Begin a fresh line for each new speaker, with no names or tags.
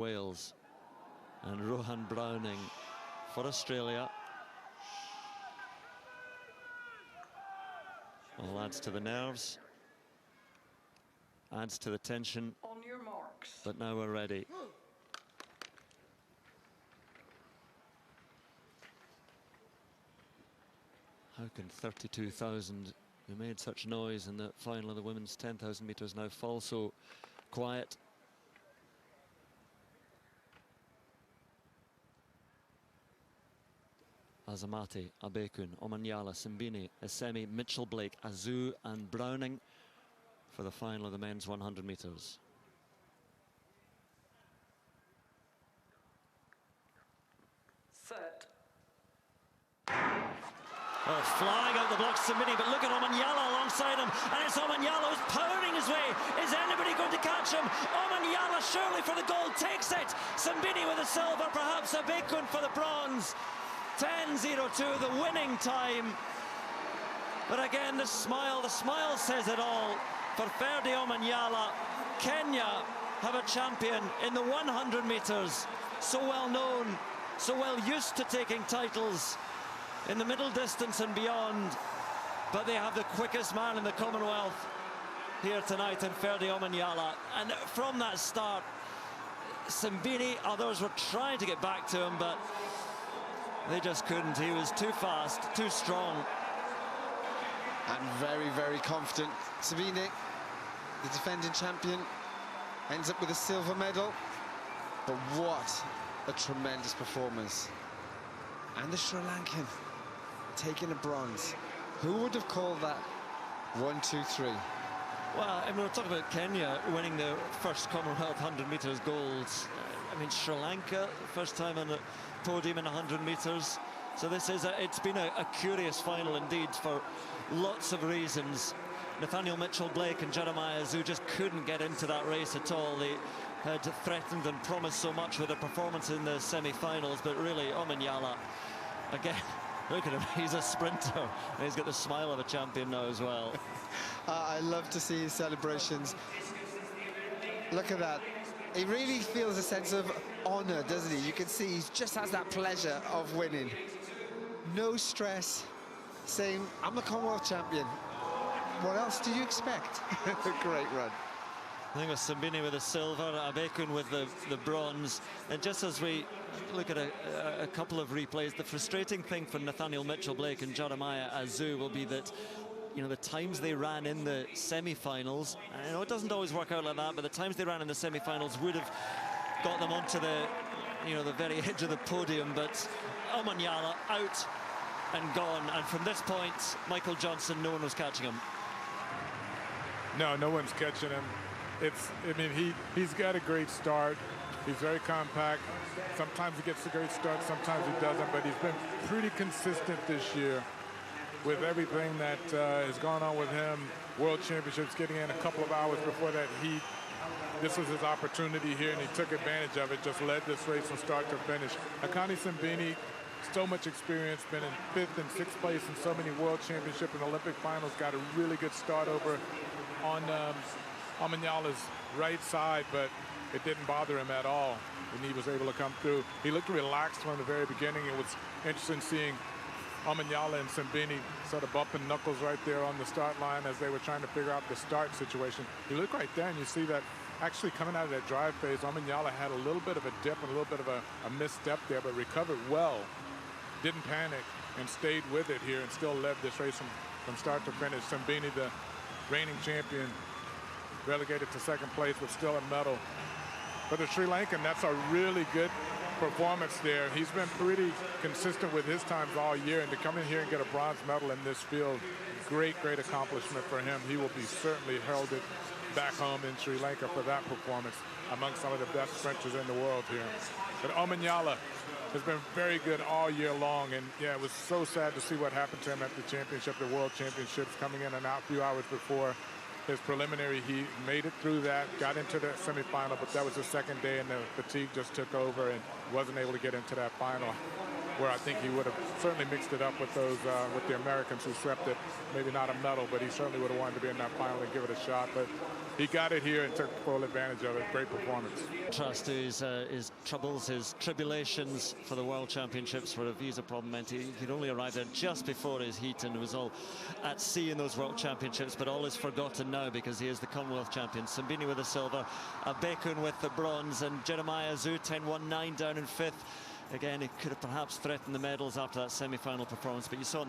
Wales, and Rohan Browning for Australia. All adds to the nerves, adds to the tension.
On your marks.
But now we're ready. How can 32,000 who made such noise in the final of the women's 10,000 meters now fall so quiet? Azamati, Abeykoon, Omanyala, Simbini, Esemi, Mitchell-Blake, Azu and Browning for the final of the men's 100 meters.
Set.
Oh, flying out the blocks, Simbini, but look at Omanyala alongside him, and it's Omanyala who's powering his way. Is anybody going to catch him? Omanyala surely for the gold takes it. Simbini with the silver, perhaps Abeykoon for the bronze. 10:02, the winning time. But again, the smile says it all. For Ferdy Omanyala, Kenya have a champion in the 100 meters. So well known, so well used to taking titles in the middle distance and beyond. But they have the quickest man in the Commonwealth here tonight in Ferdy Omanyala. And from that start, Simbini, others were trying to get back to him, but they just couldn't. He was too fast, too strong.
And very, very confident. Simbini, the defending champion, ends up with a silver medal. But what a tremendous performance. And the Sri Lankan taking a bronze. Who would have called that 1, 2, 3?
Well, I mean, we're talking about Kenya winning the first Commonwealth 100 meters golds. I mean, Sri Lanka, first time on the podium in 100 meters. So this is it's been a curious final indeed for lots of reasons. Nathaniel Mitchell-Blake and Jeremiah Azu just couldn't get into that race at all. They had threatened and promised so much with their performance in the semi-finals, but really Omanyala, again, look at him, he's a sprinter. And he's got the smile of a champion now as well.
I love to see his celebrations. Look at that. He really feels a sense of honor, doesn't he? You can see he just has that pleasure of winning. No stress, saying, I'm the Commonwealth champion. What else do you expect? Great run.
I think it was Simbini with the silver, Abeykoon with the bronze. And just as we look at a couple of replays, the frustrating thing for Nathaniel Mitchell-Blake and Jeremiah Azu will be that, you know, the times they ran in the semi-finals, I know it doesn't always work out like that, but the times they ran in the semi-finals would have got them onto the, you know, the very edge of the podium. But Omanyala out and gone, and from this point, Michael Johnson, no one was catching him.
No one's catching him. I mean, he's got a great start. He's very compact. Sometimes he gets a great start, sometimes he doesn't, but he's been pretty consistent this year with everything that has gone on with him. World Championships, getting in a couple of hours before that heat. This was his opportunity here, and he took advantage of it, just led this race from start to finish. Akani Simbini, so much experience, been in 5th and 6th place in so many World Championship and Olympic finals, got a really good start over on Omanyala's right side, but it didn't bother him at all, and he was able to come through. He looked relaxed from the very beginning. It was interesting seeing Omanyala and Simbini sort of bumping knuckles right there on the start line as they were trying to figure out the start situation. You look right there and you see that actually coming out of that drive phase, Omanyala had a little bit of a dip and a little bit of a misstep there, but recovered well, didn't panic, and stayed with it here and still led this race from start to finish. Simbini, the reigning champion, relegated to 2nd place, but still a medal. For the Sri Lankan, that's a really good performance there. He's been pretty consistent with his times all year, and to come in here and get a bronze medal in this field, great accomplishment for him. He will be certainly heralded back home in Sri Lanka for that performance among some of the best sprinters in the world here. But Omanyala has been very good all year long, and yeah, it was so sad to see what happened to him at the championship, the World Championships, coming in and out a few hours before his preliminary heat. Made it through that, got into the semifinal, but that was the second day and the fatigue just took over and wasn't able to get into that final, where I think he would have certainly mixed it up with those with the Americans who swept it. Maybe not a medal, but he certainly would have wanted to be in that final and give it a shot. But he got it here and took full advantage of it. Great performance.
Trust to his troubles, his tribulations for the World Championships, where a visa problem meant he'd only arrived there just before his heat and was all at sea in those World Championships, but all is forgotten now because he is the Commonwealth champion. Simbini with the silver, Abeykoon with the bronze, and Jeremiah Zhu 10-1-9 down in fifth. Again, he could have perhaps threatened the medals after that semi-final performance, but you saw in the